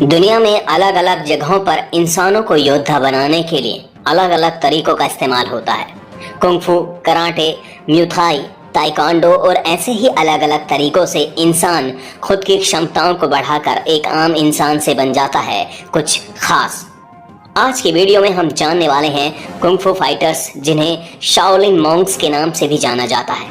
दुनिया में अलग अलग जगहों पर इंसानों को योद्धा बनाने के लिए अलग अलग तरीकों का इस्तेमाल होता है। कुंग-फू, कराटे, म्यूथाई, ताइक्वांडो और ऐसे ही अलग अलग तरीकों से इंसान खुद की क्षमताओं को बढ़ाकर एक आम इंसान से बन जाता है कुछ खास। आज की वीडियो में हम जानने वाले हैं कुंग-फू फाइटर्स, जिन्हें शाओलिन मॉन्क्स के नाम से भी जाना जाता है।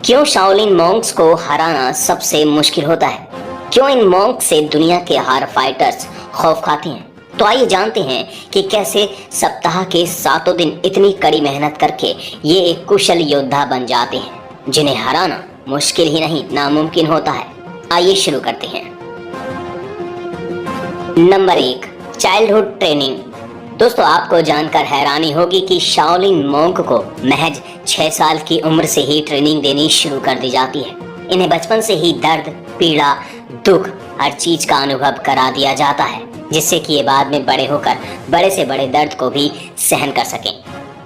क्यों शाओलिन मॉन्क्स को हराना सबसे मुश्किल होता है? क्यों इन मॉन्क से दुनिया के हर फाइटर्स खौफ खाते हैं? तो आइए जानते हैं कि कैसे सप्ताह के 7 दिन इतनी कड़ी मेहनत करके ये एक कुशल योद्धा बन जाते हैं, जिन्हें हराना मुश्किल ही नहीं नामुमकिन होता है। आइए शुरू करते हैं। Number 1, childhood training. दोस्तों, आपको जानकर हैरानी होगी कि शाओलिन मॉन्क को महज 6 साल की उम्र से ही ट्रेनिंग देनी शुरू कर दी जाती है। इन्हें बचपन से ही दर्द, पीड़ा, दुख, हर चीज का अनुभव करा दिया जाता है, जिससे कि ये बाद में बड़े होकर बड़े से बड़े दर्द को भी सहन कर सकें।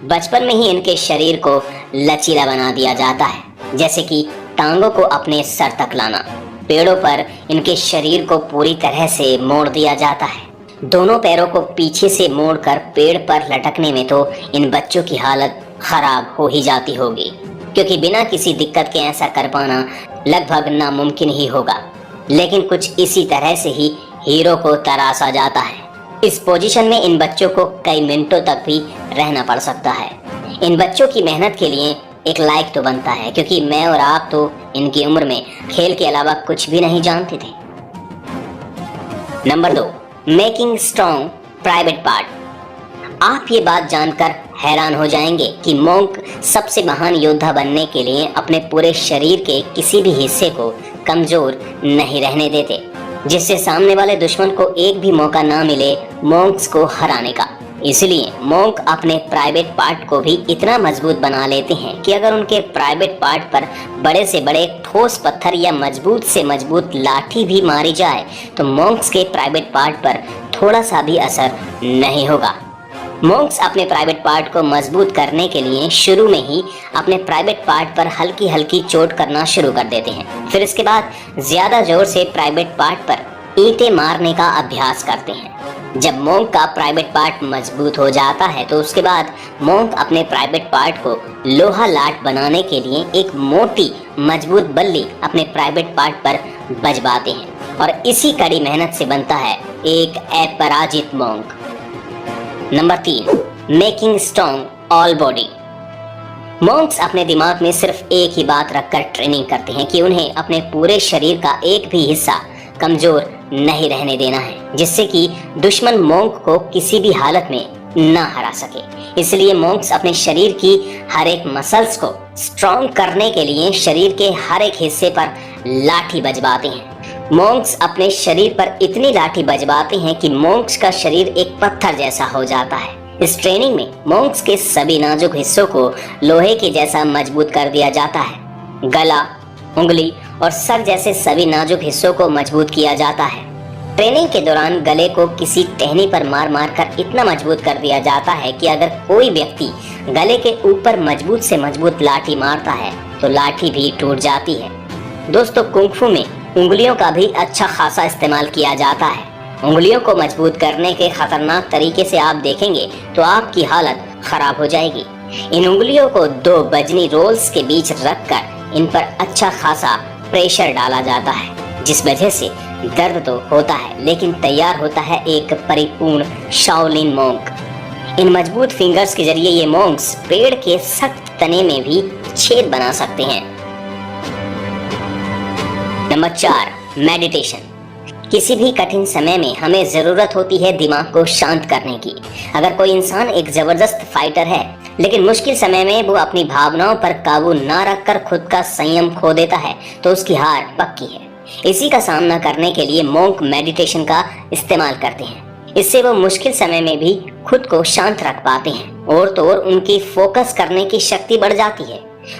बचपन में ही इनके शरीर को लचीला बना दिया जाता है, जैसे कि टांगों को अपने सर तक लाना। पेड़ों पर इनके शरीर को पूरी तरह से मोड़ दिया जाता है। दोनों पैरों को पीछे से मोड़कर पेड़ पर लटकने में तो इन बच्चों की हालत खराब हो ही जाती होगी, क्योंकि बिना किसी दिक्कत के ऐसा कर पाना लगभग नामुमकिन ही होगा। लेकिन कुछ इसी तरह से ही हीरो को तराशा जाता है। इस पोजीशन में इन बच्चों को कई मिनटों तक भी रहना पड़ सकता है। इन बच्चों की मेहनत के लिए एक लाइक तो बनता है, क्योंकि मैं और आप तो इनकी उम्र में खेल के अलावा कुछ भी नहीं जानते थे। Number 2, making strong private part. आप ये बात जानकर हैरान हो जाएंगे कि मॉन्क सबसे महान योद्धा बनने के लिए अपने पूरे शरीर के किसी भी हिस्से को कमजोर नहीं रहने देते, जिससे सामने वाले दुश्मन को एक भी मौका ना मिले मॉन्क्स को हराने का। इसलिए मॉन्क अपने प्राइवेट पार्ट को भी इतना मजबूत बना लेते हैं कि अगर उनके प्राइवेट पार्ट पर बड़े से बड़े ठोस पत्थर या मजबूत से मजबूत लाठी भी मारी जाए तो मॉन्क्स के प्राइवेट पार्ट पर थोड़ा सा भी असर नहीं होगा। मॉन्क्स अपने प्राइवेट पार्ट को मजबूत करने के लिए शुरू में ही अपने प्राइवेट पार्ट पर हल्की हल्की चोट करना शुरू कर देते हैं। फिर इसके बाद ज्यादा जोर से प्राइवेट पार्ट पर ईंटें मारने का अभ्यास करते हैं। जब मॉन्क का प्राइवेट पार्ट मजबूत हो जाता है तो उसके बाद मॉन्क अपने प्राइवेट पार्ट को लोहा लाट बनाने के लिए एक मोटी मजबूत बल्ली अपने प्राइवेट पार्ट पर बजवाते हैं, और इसी कड़ी मेहनत से बनता है एक अपराजित monk. Number 3, making strong all body. Monks अपने दिमाग में सिर्फ एक ही बात रखकर ट्रेनिंग करते हैं कि उन्हें अपने पूरे शरीर का एक भी हिस्सा कमजोर नहीं रहने देना है, जिससे कि दुश्मन मॉन्क को किसी भी हालत में ना हरा सके। इसलिए मॉन्क्स अपने शरीर की हर एक मसल्स को स्ट्रॉन्ग करने के लिए शरीर के हर एक हिस्से पर लाठी बजवाते हैं। मॉन्क्स अपने शरीर पर इतनी लाठी बजवाते हैं कि मॉन्क्स का शरीर एक पत्थर जैसा हो जाता है। इस ट्रेनिंग में मॉन्क्स के सभी नाजुक हिस्सों को लोहे के जैसा मजबूत कर दिया जाता है। गला, उंगली और सर जैसे सभी नाजुक हिस्सों को मजबूत किया जाता है। ट्रेनिंग के दौरान गले को किसी टहनी पर मार मार कर इतना मजबूत कर दिया जाता है कि अगर कोई व्यक्ति गले के ऊपर मजबूत से मजबूत लाठी मारता है तो लाठी भी टूट जाती है। दोस्तों, कुंग-फू में उंगलियों का भी अच्छा खासा इस्तेमाल किया जाता है। उंगलियों को मजबूत करने के खतरनाक तरीके से आप देखेंगे तो आपकी हालत खराब हो जाएगी। इन उंगलियों को 2 बजनी रोल्स के बीच रखकर इन पर अच्छा खासा प्रेशर डाला जाता है, जिस वजह से दर्द तो होता है लेकिन तैयार होता है एक परिपूर्ण शाओलिन मॉन्क। इन मजबूत फिंगर्स के जरिए ये मॉन्क्स पेड़ के सख्त तने में भी छेद बना सकते हैं। Number 4, meditation. किसी भी कठिन समय में हमें जरूरत होती है दिमाग को शांत करने की। अगर कोई इंसान एक जबरदस्त फाइटर है लेकिन मुश्किल समय में वो अपनी भावनाओं पर काबू ना रखकर खुद का संयम खो देता है तो उसकी हार पक्की है। इसी का सामना करने के लिए मोंक मेडिटेशन का इस्तेमाल करते हैं। इससे वो मुश्किल समय में भी खुद को शांत रख पाते हैं और तो और उनकी फोकस करने की शक्ति बढ़ जाती है।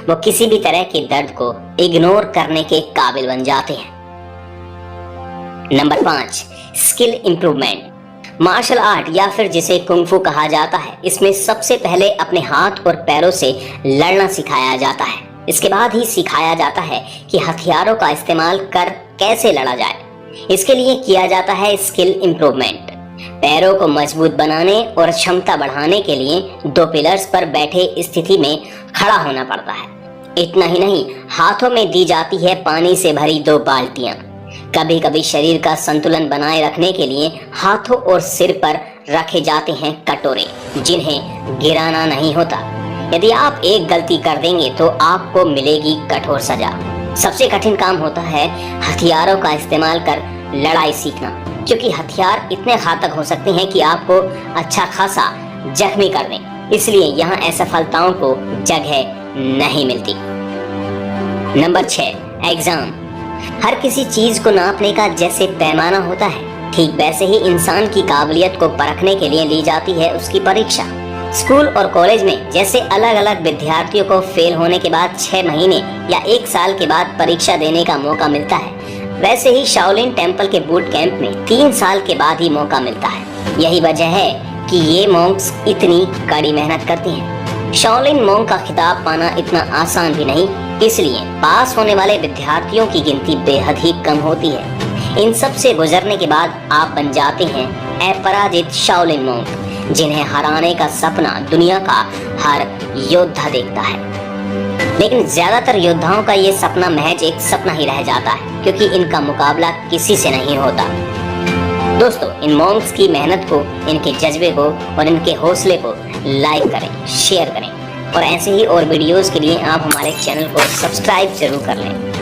वो किसी भी तरह के दर्द को इग्नोर करने के काबिल बन जाते हैं। Number 5, skill improvement. Martial art या फिर जिसे कुंग-फू कहा जाता है, इसमें सबसे पहले अपने हाथ और पैरों से लड़ना सिखाया जाता है। इसके बाद ही सिखाया जाता है कि हथियारों का इस्तेमाल कर कैसे लड़ा जाए। इसके लिए किया जाता है स्किल इंप्रूवमेंट। पैरों को मजबूत बनाने और क्षमता बढ़ाने के लिए 2 पिलर्स पर बैठे स्थिति में खड़ा होना पड़ता है। इतना ही नहीं, हाथों में दी जाती है पानी से भरी 2 बाल्टियां। कभी कभी शरीर का संतुलन बनाए रखने के लिए हाथों और सिर पर रखे जाते हैं कटोरे, जिन्हें गिराना नहीं होता। यदि आप एक गलती कर देंगे तो आपको मिलेगी कठोर सजा। सबसे कठिन काम होता है हथियारों का इस्तेमाल कर लड़ाई सीखना, क्योंकि हथियार इतने घातक हो सकते हैं कि आपको अच्छा खासा जख्मी कर दें। इसलिए यहाँ असफलताओं को जगह नहीं मिलती। Number 6, exam. हर किसी चीज को नापने का जैसे पैमाना होता है, ठीक वैसे ही इंसान की काबिलियत को परखने के लिए ली जाती है उसकी परीक्षा। स्कूल और कॉलेज में जैसे अलग अलग विद्यार्थियों को फेल होने के बाद 6 महीने या 1 साल के बाद परीक्षा देने का मौका मिलता है, वैसे ही शाओलिन टेम्पल के बूट कैंप में 3 साल के बाद ही मौका मिलता है। यही वजह है कि ये मॉन्क्स इतनी कड़ी मेहनत करती हैं। शाओलिन मॉन्क का खिताब पाना इतना आसान भी नहीं, इसलिए पास होने वाले विद्यार्थियों की गिनती बेहद ही कम होती है। इन सब से गुजरने के बाद आप बन जाते हैं अपराजित शाओलिन मॉन्क, जिन्हें हराने का सपना दुनिया का हर योद्धा देखता है। लेकिन ज्यादातर योद्धाओं का ये सपना महज एक सपना ही रह जाता है, क्योंकि इनका मुकाबला किसी से नहीं होता। दोस्तों, इन मॉन्क्स की मेहनत को, इनके जज्बे को और इनके हौसले को लाइक करें, शेयर करें और ऐसे ही और वीडियोस के लिए आप हमारे चैनल को सब्सक्राइब जरूर कर लें।